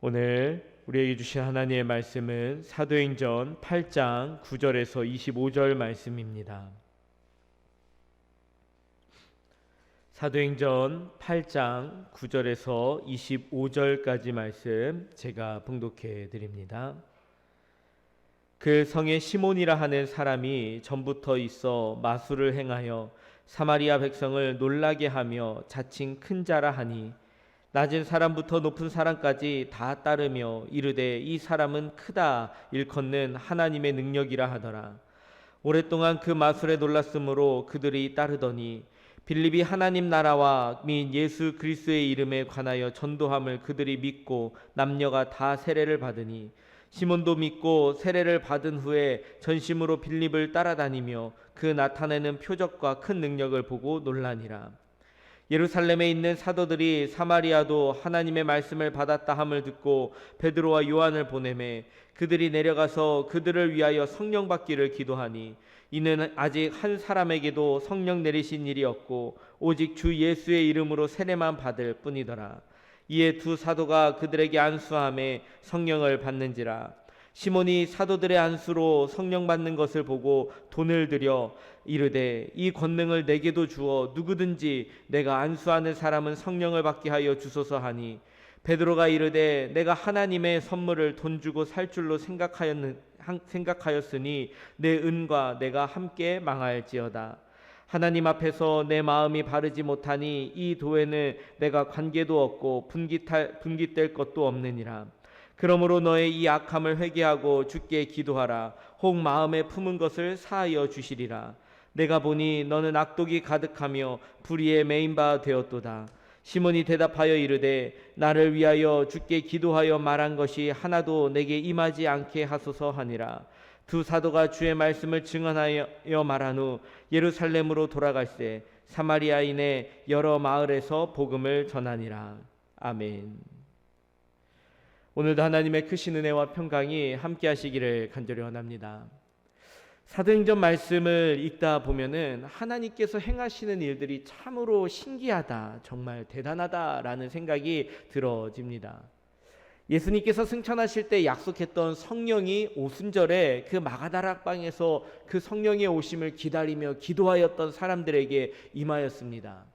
오늘 우리에게 주신 하나님의 말씀은 사도행전 8장 9절에서 25절 말씀입니다. 사도행전 8장 9절에서 25절까지 말씀 제가 봉독해 드립니다. 그 성에 시몬이라 하는 사람이 전부터 있어 마술을 행하여 사마리아 백성을 놀라게 하며 자칭 큰 자라 하니 낮은 사람부터 높은 사람까지 다 따르며 이르되 이 사람은 크다 일컫는 하나님의 능력이라 하더라. 오랫동안 그 마술에 놀랐으므로 그들이 따르더니 빌립이 하나님 나라와 및 예수 그리스도의 이름에 관하여 전도함을 그들이 믿고 남녀가 다 세례를 받으니 시몬도 믿고 세례를 받은 후에 전심으로 빌립을 따라다니며 그 나타내는 표적과 큰 능력을 보고 놀라니라. 예루살렘에 있는 사도들이 사마리아도 하나님의 말씀을 받았다 함을 듣고 베드로와 요한을 보내매 그들이 내려가서 그들을 위하여 성령 받기를 기도하니 이는 아직 한 사람에게도 성령 내리신 일이 없고 오직 주 예수의 이름으로 세례만 받을 뿐이더라. 이에 두 사도가 그들에게 안수하매 성령을 받는지라. 시몬이 사도들의 안수로 성령 받는 것을 보고 돈을 들여 이르되 이 권능을 내게도 주어 누구든지 내가 안수하는 사람은 성령을 받게 하여 주소서 하니 베드로가 이르되 내가 하나님의 선물을 돈 주고 살 줄로 생각하였으니 내 은과 내가 함께 망할지어다. 하나님 앞에서 내 마음이 바르지 못하니 이 도에는 내가 관계도 없고 분깃될 것도 없느니라. 그러므로 너의 이 악함을 회개하고 주께 기도하라. 혹 마음에 품은 것을 사하여 주시리라. 내가 보니 너는 악독이 가득하며 불의에 매인 바 되었도다. 시몬이 대답하여 이르되 나를 위하여 주께 기도하여 말한 것이 하나도 내게 임하지 않게 하소서 하니라. 두 사도가 주의 말씀을 증언하여 말한 후 예루살렘으로 돌아갈새 사마리아인의 여러 마을에서 복음을 전하니라. 아멘. 오늘도 하나님의 크신 은혜와 평강이 함께 하시기를 간절히 원합니다. 사도행전 말씀을 읽다 보면은 하나님께서 행하시는 일들이 참으로 신기하다, 정말 대단하다라는 생각이 들어집니다. 예수님께서 승천하실 때 약속했던 성령이 오순절에 그 마가다락방에서 그 성령의 오심을 기다리며 기도하였던 사람들에게 임하였습니다.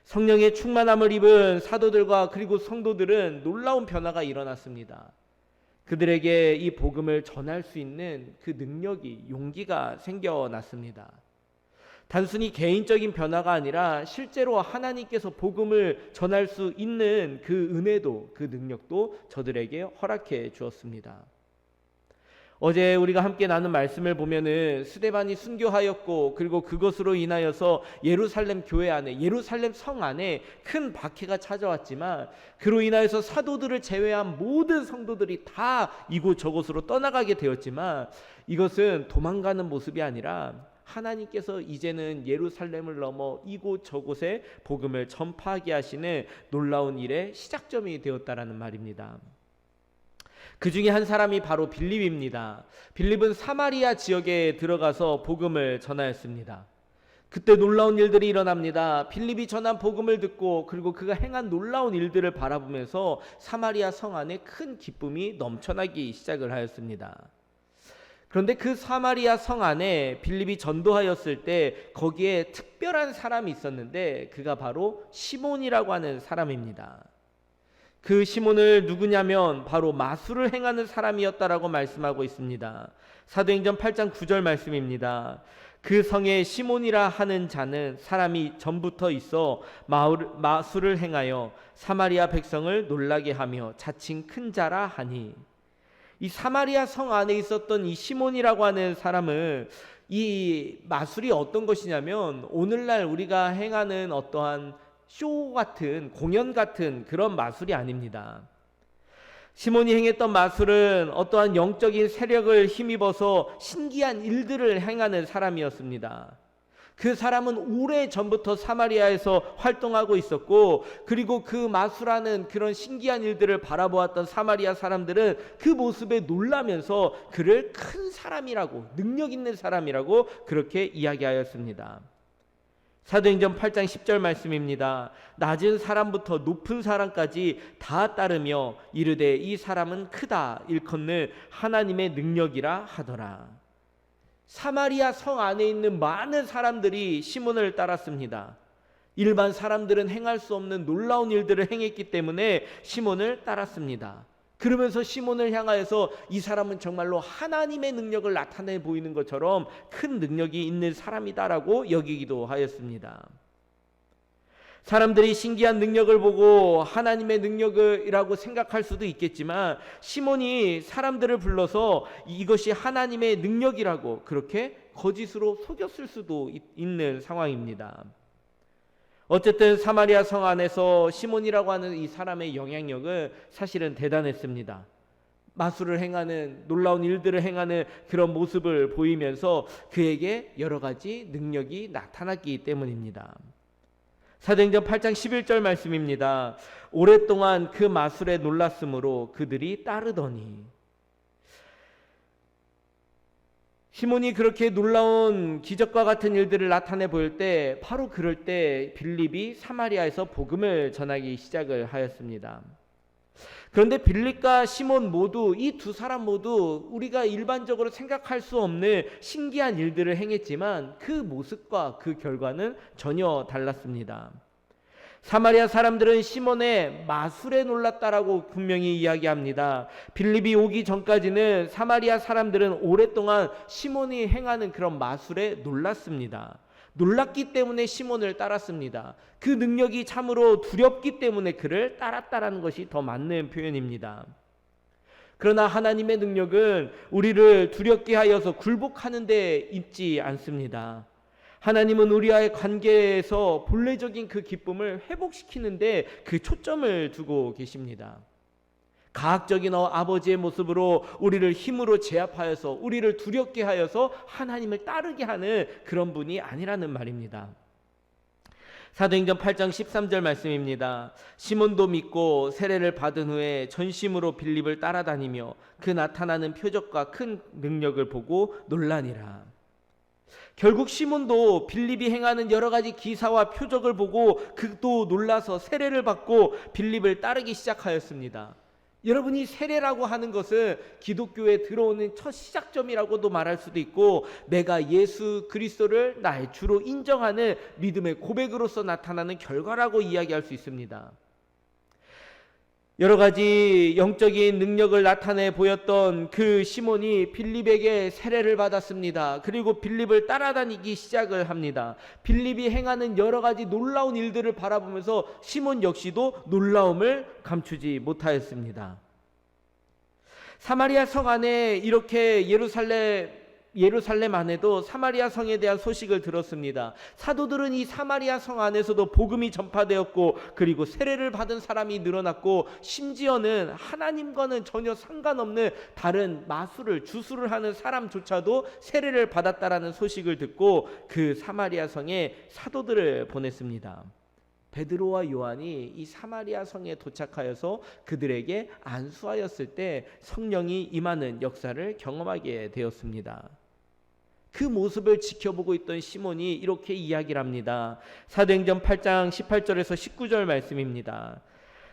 성령의 충만함을 입은 사도들과 그리고 성도들은 놀라운 변화가 일어났습니다. 그들에게 이 복음을 전할 수 있는 그 능력이, 용기가 생겨났습니다. 단순히 개인적인 변화가 아니라 실제로 하나님께서 복음을 전할 수 있는 그 은혜도, 그 능력도 저들에게 허락해 주었습니다. 어제 우리가 함께 나눈 말씀을 보면은 스데반이 순교하였고 그리고 그것으로 인하여서 예루살렘 교회 안에, 예루살렘 성 안에 큰 박해가 찾아왔지만 그로 인하여서 사도들을 제외한 모든 성도들이 다 이곳 저곳으로 떠나가게 되었지만 이것은 도망가는 모습이 아니라 하나님께서 이제는 예루살렘을 넘어 이곳 저곳에 복음을 전파하게 하시는 놀라운 일의 시작점이 되었다라는 말입니다. 그 중에 한 사람이 바로 빌립입니다. 빌립은 사마리아 지역에 들어가서 복음을 전하였습니다. 그때 놀라운 일들이 일어납니다. 빌립이 전한 복음을 듣고 그리고 그가 행한 놀라운 일들을 바라보면서 사마리아 성 안에 큰 기쁨이 넘쳐나기 시작을 하였습니다. 그런데 그 사마리아 성 안에 빌립이 전도하였을 때 거기에 특별한 사람이 있었는데 그가 바로 시몬이라고 하는 사람입니다. 그 시몬을 누구냐면 바로 마술을 행하는 사람이었다라고 말씀하고 있습니다. 사도행전 8장 9절 말씀입니다. 그 성에 시몬이라 하는 자는 사람이 전부터 있어 마술을 행하여 사마리아 백성을 놀라게 하며 자칭 큰 자라 하니, 이 사마리아 성 안에 있었던 이 시몬이라고 하는 사람은 이 마술이 어떤 것이냐면 오늘날 우리가 행하는 어떠한 쇼 같은, 공연 같은 그런 마술이 아닙니다. 시몬이 행했던 마술은 어떠한 영적인 세력을 힘입어서 신기한 일들을 행하는 사람이었습니다. 그 사람은 오래전부터 사마리아에서 활동하고 있었고 그리고 그 마술하는 그런 신기한 일들을 바라보았던 사마리아 사람들은 그 모습에 놀라면서 그를 큰 사람이라고, 능력 있는 사람이라고 그렇게 이야기하였습니다. 사도행전 8장 10절 말씀입니다. 낮은 사람부터 높은 사람까지 다 따르며 이르되 이 사람은 크다 일컫는 하나님의 능력이라 하더라. 사마리아 성 안에 있는 많은 사람들이 시몬을 따랐습니다. 일반 사람들은 행할 수 없는 놀라운 일들을 행했기 때문에 시몬을 따랐습니다. 그러면서 시몬을 향하여서 이 사람은 정말로 하나님의 능력을 나타내 보이는 것처럼 큰 능력이 있는 사람이다라고 여기기도 하였습니다. 사람들이 신기한 능력을 보고 하나님의 능력이라고 생각할 수도 있겠지만 시몬이 사람들을 불러서 이것이 하나님의 능력이라고 그렇게 거짓으로 속였을 수도 있는 상황입니다. 어쨌든 사마리아 성 안에서 시몬이라고 하는 이 사람의 영향력은 사실은 대단했습니다. 마술을 행하는, 놀라운 일들을 행하는 그런 모습을 보이면서 그에게 여러 가지 능력이 나타났기 때문입니다. 사도행전 8장 11절 말씀입니다. 오랫동안 그 마술에 놀랐으므로 그들이 따르더니. 시몬이 그렇게 놀라운 기적과 같은 일들을 나타내 보일 때 바로 그럴 때 빌립이 사마리아에서 복음을 전하기 시작을 하였습니다. 그런데 빌립과 시몬 모두 이 두 사람 모두 우리가 일반적으로 생각할 수 없는 신기한 일들을 행했지만 그 모습과 그 결과는 전혀 달랐습니다. 사마리아 사람들은 시몬의 마술에 놀랐다라고 분명히 이야기합니다. 빌립이 오기 전까지는 사마리아 사람들은 오랫동안 시몬이 행하는 그런 마술에 놀랐습니다. 놀랐기 때문에 시몬을 따랐습니다. 그 능력이 참으로 두렵기 때문에 그를 따랐다라는 것이 더 맞는 표현입니다. 그러나 하나님의 능력은 우리를 두렵게 하여서 굴복하는 데 있지 않습니다. 하나님은 우리와의 관계에서 본래적인 그 기쁨을 회복시키는데 그 초점을 두고 계십니다. 가학적인 아버지의 모습으로 우리를 힘으로 제압하여서 우리를 두렵게 하여서 하나님을 따르게 하는 그런 분이 아니라는 말입니다. 사도행전 8장 13절 말씀입니다. 시몬도 믿고 세례를 받은 후에 전심으로 빌립을 따라다니며 그 나타나는 표적과 큰 능력을 보고 놀라니라. 결국 시몬도 빌립이 행하는 여러 가지 기사와 표적을 보고 그도 놀라서 세례를 받고 빌립을 따르기 시작하였습니다. 여러분이 세례라고 하는 것은 기독교에 들어오는 첫 시작점이라고도 말할 수도 있고 내가 예수 그리스도를 나의 주로 인정하는 믿음의 고백으로서 나타나는 결과라고 이야기할 수 있습니다. 여러 가지 영적인 능력을 나타내 보였던 그 시몬이 빌립에게 세례를 받았습니다. 그리고 빌립을 따라다니기 시작을 합니다. 빌립이 행하는 여러 가지 놀라운 일들을 바라보면서 시몬 역시도 놀라움을 감추지 못하였습니다. 사마리아 성 안에 이렇게 예루살렘 안에도 사마리아 성에 대한 소식을 들었습니다. 사도들은 이 사마리아 성 안에서도 복음이 전파되었고 그리고 세례를 받은 사람이 늘어났고 심지어는 하나님과는 전혀 상관없는 다른 마술을 주술을 하는 사람조차도 세례를 받았다라는 소식을 듣고 그 사마리아 성에 사도들을 보냈습니다. 베드로와 요한이 이 사마리아 성에 도착하여서 그들에게 안수하였을 때 성령이 임하는 역사를 경험하게 되었습니다. 그 모습을 지켜보고 있던 시몬이 이렇게 이야기를 합니다. 사도행전 8장 18절에서 19절 말씀입니다.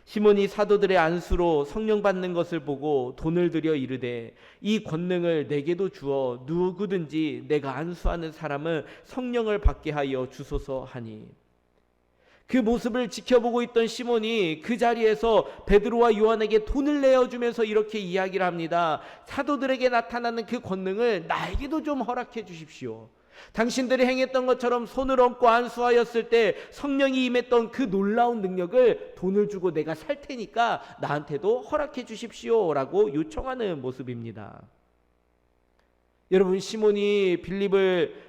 시몬이 사도들의 안수로 성령 받는 것을 보고 돈을 들여 이르되 이 권능을 내게도 주어 누구든지 내가 안수하는 사람은 성령을 받게 하여 주소서 하니. 그 모습을 지켜보고 있던 시몬이 그 자리에서 베드로와 요한에게 돈을 내어주면서 이렇게 이야기를 합니다. 사도들에게 나타나는 그 권능을 나에게도 좀 허락해 주십시오. 당신들이 행했던 것처럼 손을 얹고 안수하였을 때 성령이 임했던 그 놀라운 능력을 돈을 주고 내가 살 테니까 나한테도 허락해 주십시오 라고 요청하는 모습입니다. 여러분, 시몬이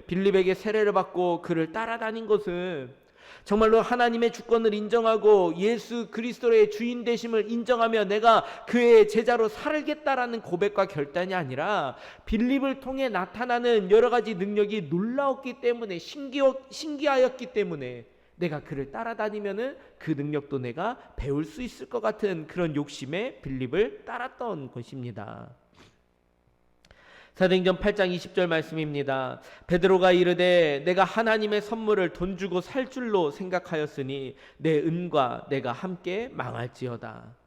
빌립에게 세례를 받고 그를 따라다닌 것은 정말로 하나님의 주권을 인정하고 예수 그리스도의 주인 되심을 인정하며 내가 그의 제자로 살겠다라는 고백과 결단이 아니라 빌립을 통해 나타나는 여러 가지 능력이 놀라웠기 때문에 신기하였기 때문에 내가 그를 따라다니면은 그 능력도 내가 배울 수 있을 것 같은 그런 욕심에 빌립을 따랐던 것입니다. 사도행전 8장 20절 말씀입니다. 베드로가 이르되 내가 하나님의 선물을 돈 주고 살 줄로 생각하였으니 내 은과 내가 함께 망할지어다.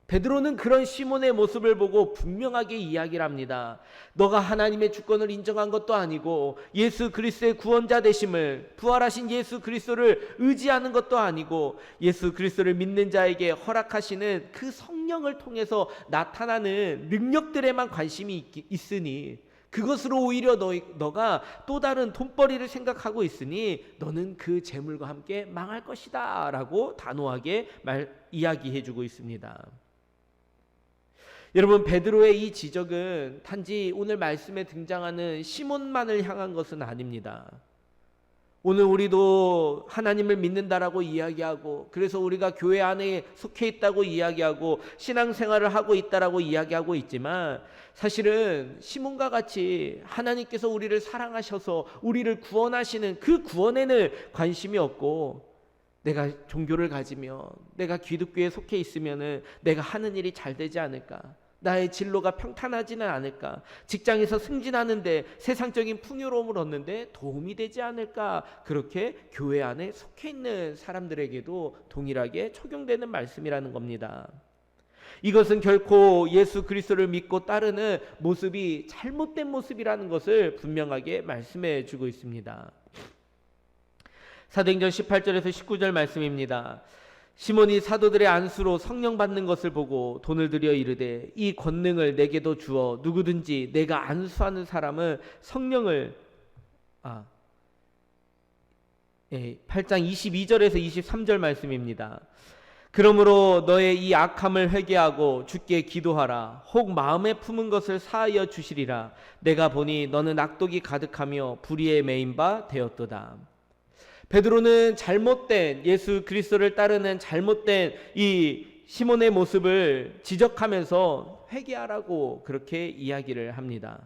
베드로는 그런 시몬의 모습을 보고 분명하게 이야기를 합니다. 너가 하나님의 주권을 인정한 것도 아니고 예수 그리스도의 구원자 되심을, 부활하신 예수 그리스도를 의지하는 것도 아니고 예수 그리스도를 믿는 자에게 허락하시는 그 성령을 통해서 나타나는 능력들에만 관심이 있으니 그것으로 오히려 너가 또 다른 돈벌이를 생각하고 있으니 너는 그 재물과 함께 망할 것이다 라고 단호하게 이야기해 주고 있습니다. 여러분, 베드로의 이 지적은 단지 오늘 말씀에 등장하는 시몬만을 향한 것은 아닙니다. 오늘 우리도 하나님을 믿는다라고 이야기하고, 그래서 우리가 교회 안에 속해 있다고 이야기하고 신앙생활을 하고 있다라고 이야기하고 있지만, 사실은 시몬과 같이 하나님께서 우리를 사랑하셔서 우리를 구원하시는 그 구원에는 관심이 없고, 내가 종교를 가지면, 내가 기독교에 속해 있으면 내가 하는 일이 잘 되지 않을까, 나의 진로가 평탄하지는 않을까, 직장에서 승진하는데 세상적인 풍요로움을 얻는데 도움이 되지 않을까, 그렇게 교회 안에 속해 있는 사람들에게도 동일하게 적용되는 말씀이라는 겁니다. 이것은 결코 예수 그리스도를 믿고 따르는 모습이 잘못된 모습이라는 것을 분명하게 말씀해 주고 있습니다. 사도행전 18절에서 19절 말씀입니다. 시몬이 사도들의 안수로 성령 받는 것을 보고 돈을 들여 이르되 이 권능을 내게도 주어 누구든지 내가 안수하는 사람은 성령을 8장 22절에서 23절 말씀입니다. 그러므로 너의 이 악함을 회개하고 주께 기도하라. 혹 마음에 품은 것을 사하여 주시리라. 내가 보니 너는 악독이 가득하며 불의에 매인 바 되었도다. 베드로는 잘못된 예수 그리스도를 따르는 잘못된 이 시몬의 모습을 지적하면서 회개하라고 그렇게 이야기를 합니다.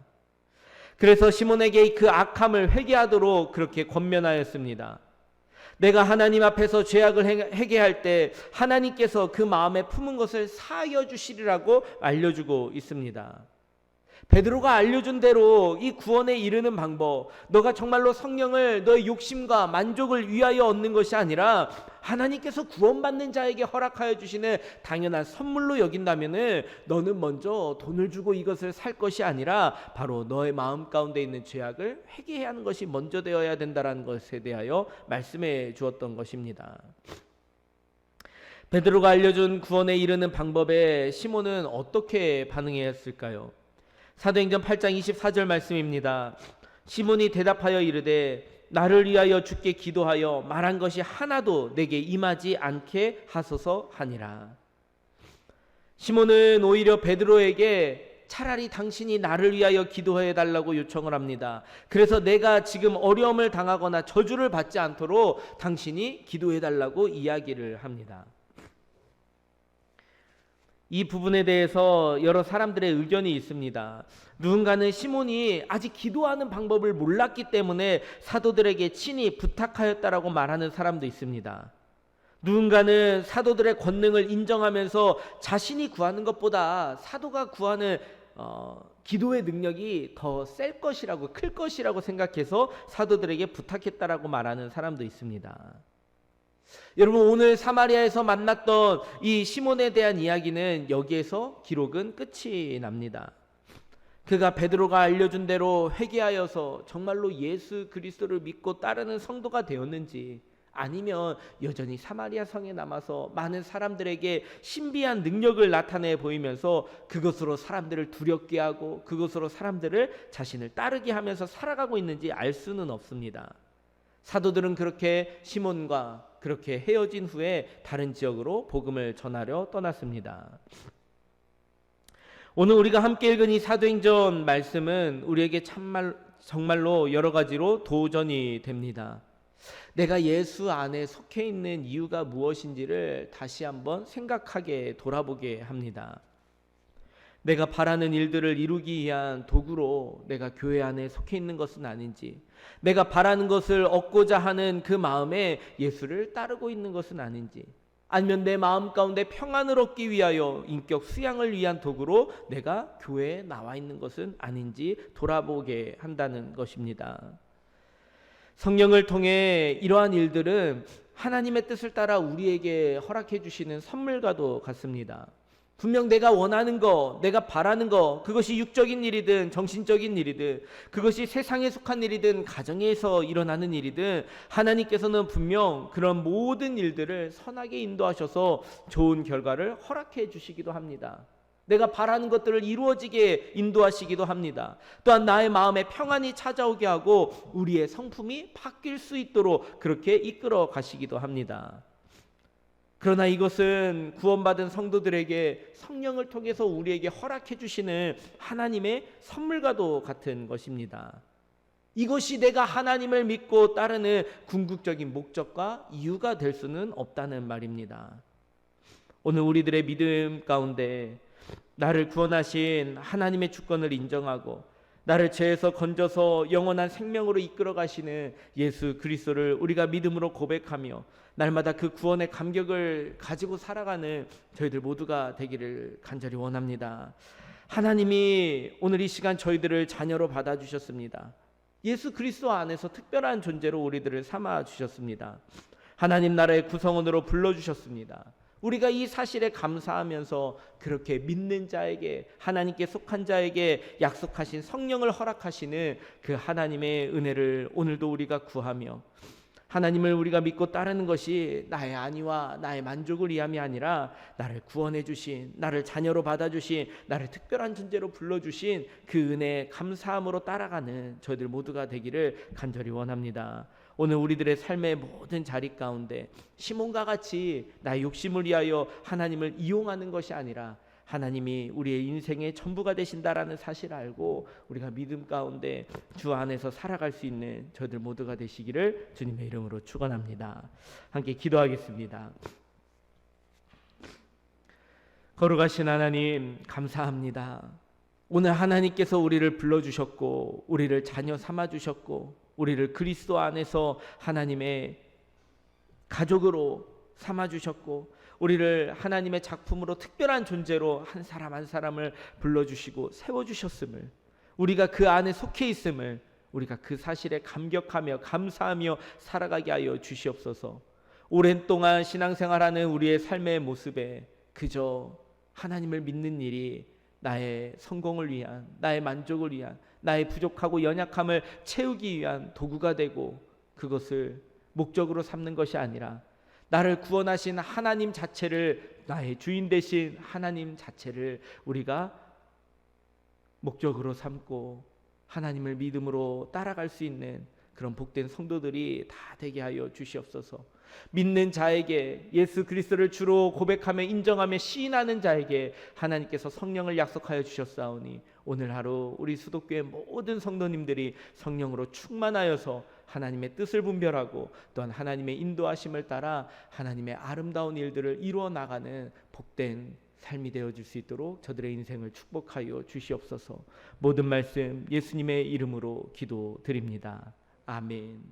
그래서 시몬에게 그 악함을 회개하도록 그렇게 권면하였습니다. 내가 하나님 앞에서 죄악을 회개할 때 하나님께서 그 마음에 품은 것을 사하여 주시리라고 알려주고 있습니다. 베드로가 알려준 대로 이 구원에 이르는 방법, 너가 정말로 성령을 너의 욕심과 만족을 위하여 얻는 것이 아니라 하나님께서 구원받는 자에게 허락하여 주시는 당연한 선물로 여긴다면 너는 먼저 돈을 주고 이것을 살 것이 아니라 바로 너의 마음 가운데 있는 죄악을 회개해야 하는 것이 먼저 되어야 된다는 것에 대하여 말씀해 주었던 것입니다. 베드로가 알려준 구원에 이르는 방법에 시몬은 어떻게 반응했을까요? 사도행전 8장 24절 말씀입니다. 시몬이 대답하여 이르되 나를 위하여 주께 기도하여 말한 것이 하나도 내게 임하지 않게 하소서 하니라. 시몬은 오히려 베드로에게 차라리 당신이 나를 위하여 기도해 달라고 요청을 합니다. 그래서 내가 지금 어려움을 당하거나 저주를 받지 않도록 당신이 기도해 달라고 이야기를 합니다. 이 부분에 대해서 여러 사람들의 의견이 있습니다. 누군가는 시몬이 아직 기도하는 방법을 몰랐기 때문에 사도들에게 친히 부탁하였다라고 말하는 사람도 있습니다. 누군가는 사도들의 권능을 인정하면서 자신이 구하는 것보다 사도가 구하는 기도의 능력이 더 셀 것이라고, 클 것이라고 생각해서 사도들에게 부탁했다라고 말하는 사람도 있습니다. 여러분, 오늘 사마리아에서 만났던 이 시몬에 대한 이야기는 여기에서 기록은 끝이 납니다. 그가 베드로가 알려준 대로 회개하여서 정말로 예수 그리스도를 믿고 따르는 성도가 되었는지, 아니면 여전히 사마리아 성에 남아서 많은 사람들에게 신비한 능력을 나타내 보이면서 그것으로 사람들을 두렵게 하고 그것으로 사람들을 자신을 따르게 하면서 살아가고 있는지 알 수는 없습니다. 사도들은 그렇게 시몬과 그렇게 헤어진 후에 다른 지역으로 복음을 전하려 떠났습니다. 오늘 우리가 함께 읽은 이 사도행전 말씀은 우리에게 정말로 여러 가지로 도전이 됩니다. 내가 예수 안에 속해 있는 이유가 무엇인지를 다시 한번 생각하게 돌아보게 합니다. 내가 바라는 일들을 이루기 위한 도구로 내가 교회 안에 속해 있는 것은 아닌지, 내가 바라는 것을 얻고자 하는 그 마음에 예수를 따르고 있는 것은 아닌지, 아니면 내 마음 가운데 평안을 얻기 위하여 인격 수양을 위한 도구로 내가 교회에 나와 있는 것은 아닌지 돌아보게 한다는 것입니다. 성령을 통해 이러한 일들은 하나님의 뜻을 따라 우리에게 허락해 주시는 선물과도 같습니다. 분명 내가 원하는 거, 내가 바라는 거, 그것이 육적인 일이든 정신적인 일이든, 그것이 세상에 속한 일이든 가정에서 일어나는 일이든, 하나님께서는 분명 그런 모든 일들을 선하게 인도하셔서 좋은 결과를 허락해 주시기도 합니다. 내가 바라는 것들을 이루어지게 인도하시기도 합니다. 또한 나의 마음에 평안이 찾아오게 하고 우리의 성품이 바뀔 수 있도록 그렇게 이끌어 가시기도 합니다. 그러나 이것은 구원받은 성도들에게 성령을 통해서 우리에게 허락해 주시는 하나님의 선물과도 같은 것입니다. 이것이 내가 하나님을 믿고 따르는 궁극적인 목적과 이유가 될 수는 없다는 말입니다. 오늘 우리들의 믿음 가운데 나를 구원하신 하나님의 주권을 인정하고 나를 죄에서 건져서 영원한 생명으로 이끌어 가시는 예수 그리스도를 우리가 믿음으로 고백하며 날마다 그 구원의 감격을 가지고 살아가는 저희들 모두가 되기를 간절히 원합니다. 하나님이 오늘 이 시간 저희들을 자녀로 받아주셨습니다. 예수 그리스도 안에서 특별한 존재로 우리들을 삼아 주셨습니다. 하나님 나라의 구성원으로 불러주셨습니다. 우리가 이 사실에 감사하면서 그렇게 믿는 자에게, 하나님께 속한 자에게 약속하신 성령을 허락하시는 그 하나님의 은혜를 오늘도 우리가 구하며 하나님을 우리가 믿고 따르는 것이 나의 안위와 나의 만족을 위함이 아니라 나를 구원해 주신, 나를 자녀로 받아주신, 나를 특별한 존재로 불러주신 그 은혜에 감사함으로 따라가는 저희들 모두가 되기를 간절히 원합니다. 오늘 우리들의 삶의 모든 자리 가운데 시몬과 같이 나의 욕심을 위하여 하나님을 이용하는 것이 아니라 하나님이 우리의 인생의 전부가 되신다라는 사실을 알고 우리가 믿음 가운데 주 안에서 살아갈 수 있는 저희들 모두가 되시기를 주님의 이름으로 축원합니다. 함께 기도하겠습니다. 거룩하신 하나님 감사합니다. 오늘 하나님께서 우리를 불러주셨고 우리를 자녀 삼아주셨고 우리를 그리스도 안에서 하나님의 가족으로 삼아주셨고 우리를 하나님의 작품으로 특별한 존재로 한 사람 한 사람을 불러주시고 세워주셨음을, 우리가 그 안에 속해 있음을 우리가 그 사실에 감격하며 감사하며 살아가게 하여 주시옵소서. 오랜 동안 신앙생활하는 우리의 삶의 모습에 그저 하나님을 믿는 일이 나의 성공을 위한, 나의 만족을 위한, 나의 부족하고 연약함을 채우기 위한 도구가 되고 그것을 목적으로 삼는 것이 아니라 나를 구원하신 하나님 자체를, 나의 주인 되신 하나님 자체를 우리가 목적으로 삼고 하나님을 믿음으로 따라갈 수 있는 그런 복된 성도들이 다 되게 하여 주시옵소서. 믿는 자에게, 예수 그리스도를 주로 고백하며 인정하며 시인하는 자에게 하나님께서 성령을 약속하여 주셨사오니 오늘 하루 우리 수도교회 모든 성도님들이 성령으로 충만하여서 하나님의 뜻을 분별하고 또한 하나님의 인도하심을 따라 하나님의 아름다운 일들을 이루어 나가는 복된 삶이 되어질 수 있도록 저들의 인생을 축복하여 주시옵소서. 모든 말씀 예수님의 이름으로 기도드립니다. 아멘.